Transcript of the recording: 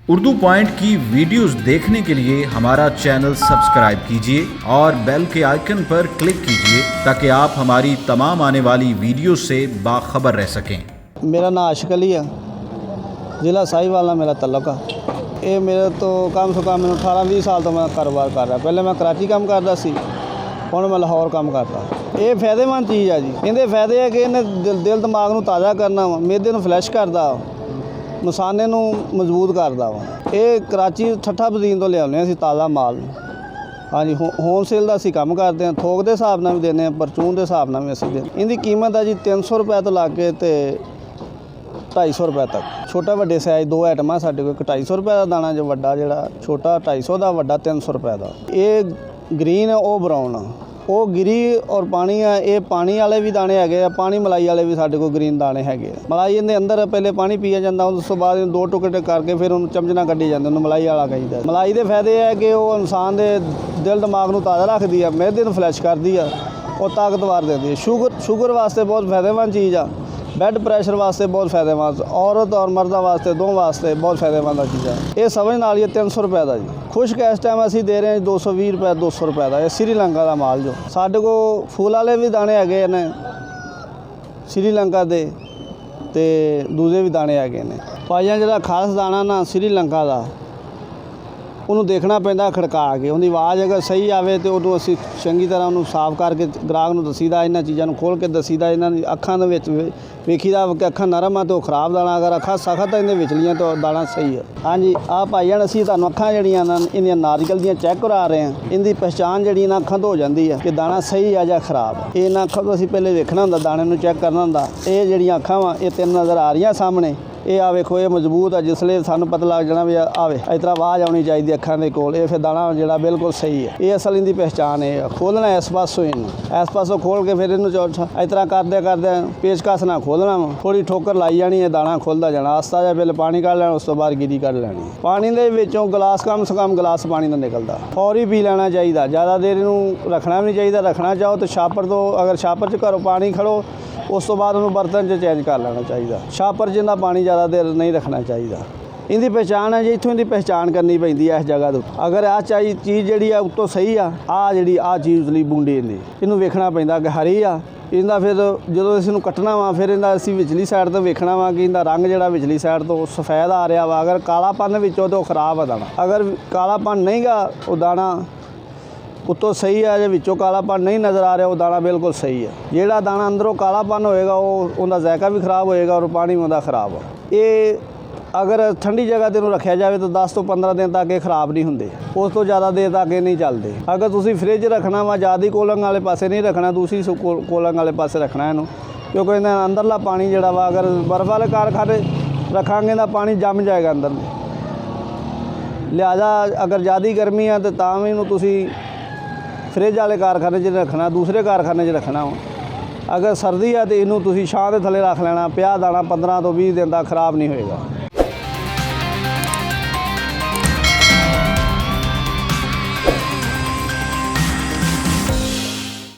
Urdu point की videos देखने के लिए हमारा चैनल सब्सक्राइब कीजिए और बेल के आइकन पर क्लिक कीजिए ताकि आप हमारी तमाम आने वाली वीडियो से बाखबर रह सकें। मेरा नाम आशिक अली है, ज़िला साहिवाल नाल मेरा तल्लुक है। ये मेरे तो कम से कम मैंने 18-20 साल तो मैं कारोबार कर रहा। पहले मैं कराची काम करता सी, हुण मैं लाहौर काम करता। ये फायदेमंद चीज़ है जी। इहदे फायदे है कि इन्हें दिल दिमाग नूं ताज़ा करना वा, मैदे नूं फ्लैश करदा, मसाने नूं मजबूत करदा वा। ये कराची ठट्ठा बजीन तो लियाउने असीं ताज़ा माल। हाँ जी, होलसेल का असीं काम करते हैं, थोक के हिसाब नाल भी देने हैं, परचून के हिसाब नाल भी असीं देने। इहदी कीमत है जी 300 रुपए तो ला के ते 250 रुपए तक। छोटा वड्डे साइज़ दो आइटमां साडे कोल। 250 रुपए का दाना जो वड्डा जिहड़ा छोटा 250 का, वड्डा 300 रुपए का। ये ग्रीन है, वो ब्राउन है, वो गिरी और पानी है। ये पानी वाले भी दाने है, पानी मलाई वाले भी साडे कोल ग्रीन दाने है। मलाई इहदे अंदर पहले पानी पीया जाता, उस तो बाद दो टुकड़े करके फिर उन्हें चमच नाल कड्ढी जाते, उन्हें मलाई वाला कहीदा। मलाई के फायदे है कि वो इंसान के दिल दिमाग नूं ताज़ा रखती है, मैदे नूं फ्लैश करती है और ताकतवर देती है। शुगर वास्ते बहुत फायदेमंद चीज़ है। ब्लड प्रैशर वास्ते बहुत फायदेमंद, औरत और मर्दा वास्ते दोनों वास्ते बहुत फायदेमंद चीज़ है। ये समझ नाल ये 300 रुपए का जी। खुश्क इस टाइम असीं दे रहे हैं 220 रुपए 200 रुपए का। ये श्रीलंका का माल जो साडे को फूल वाले भी दाने है ने श्रीलंका के, ते दूजे भी दाने है ने। पाइयां जिहड़ा खास दाना ना श्रीलंका का, उन्होंने देखना पैंदा खड़का के, उनकी आवाज़ अगर सही आए तो उन्होंने असीं चंगी तरह उन्होंने साफ करके ग्राहक नूं दसीदा, इन्हां चीज़ां नूं खोल के दसीदा। इन्हां दी अखां दे विच वेखीदा कि अखां नरम आ तो खराब दाना, अगर अखां सख्त इहदे विचलियां तो दाना सही है। हाँ जी, आ भाईजान असीं तुहानूं अखां जिहड़ियां इन्दियां नारियल दियां चैक करा रहे हैं। इनकी पहचान जिहड़ी इन्हां अखां तो हो जाती है कि दाना सही है या खराब है। ये इन्हां अखां तो असीं पहले वेखना हुंदा, दाने नूं चैक करना हुंदा। ये जिहड़ियां अखां वा ये 3 नज़र आ रही सामने, ये आ वेखो, ये मजबूत है। जिसले सानूं पता लग जाना भी आवे इस तरह आवाज़ आनी चाहिए अखां दे कोल, ये फिर दाना जिहड़ा बिल्कुल सही है। ये असल इनकी पहचान है। खोलना इस पासों, इस पासों खोल के फिर इनू इस तरह करदे करदे पेचकस ना खोलना वा, थोड़ी ठोकर लाई जानी है, दाना खुलता जाना। आस्ता जिहा पहले पानी कढ़ लेना, उस तो बाद गिरी कढ़ लेनी। पानी दे विचों गिलास कम से कम गिलास पानी का निकलता, फौरी पी लेना चाहिए। ज़्यादा देर इनू रखना भी नहीं चाहिए। रखना चाहो तो छापर तो, अगर छापर च घरों पानी खड़ो उस तो बाद उन्होंने बर्तन च चेंज कर लेना चाहिए। छापर जिन्ना पानी ज़्यादा देर नहीं रखना चाहिए। इनकी पहचान है जी, इत्थों इनकी पहचान करनी पैंदी है इस जगह तो। अगर आ चीज़ जी उत्तों सही आ जी आ चीज़ ली बूंडी इनू वेखना पैंदा कि हरी आ। इनका फिर जो इसनूं कट्टना वा, फिर इनका असीं विचली साइड तो वेखना वा कि इनका रंग जिहड़ा विचली साइड तो सफ़ेद आ रहा वा। अगर कालापन विचों तो खराब है दाना। अगर कालापन नहीं गा वो दाना उत्तों सही है, जो विचों कालापन नहीं नज़र आ रहा वो दाना बिल्कुल सही है। जिहड़ा दाना अंदरों कालापन होएगा वो उनका जायका भी खराब होएगा और पानी भी उनका खराब है। ये अगर ठंडी जगह ते रखा जाए तो 10 तो 15 दिन तक ये खराब नहीं होंगे, उस तो ज़्यादा देर तक ये नहीं चलते। अगर तुसीं फ्रिज रखना वा, ज़्यादा कूलिंग वाले पासे नहीं रखना, दूसरी कूलिंग वाले पासे रखना इनू, क्योंकि इन्हें अंदरला पानी जिहड़ा वा अगर बर्फ़ वाले कारखाने रखांगे तो पानी जम जाएगा अंदर। लिहाजा अगर ज़्यादा गर्मी है तो तां भी इनू तुसीं फ्रिज वाले कारखाने च रखना, दूसरे कारखाने च रखना। अगर सर्दी है तो इनू तुसीं छां दे थले रख लेना, पिया दाना 15 तो 20 दिन तक खराब नहीं होएगा।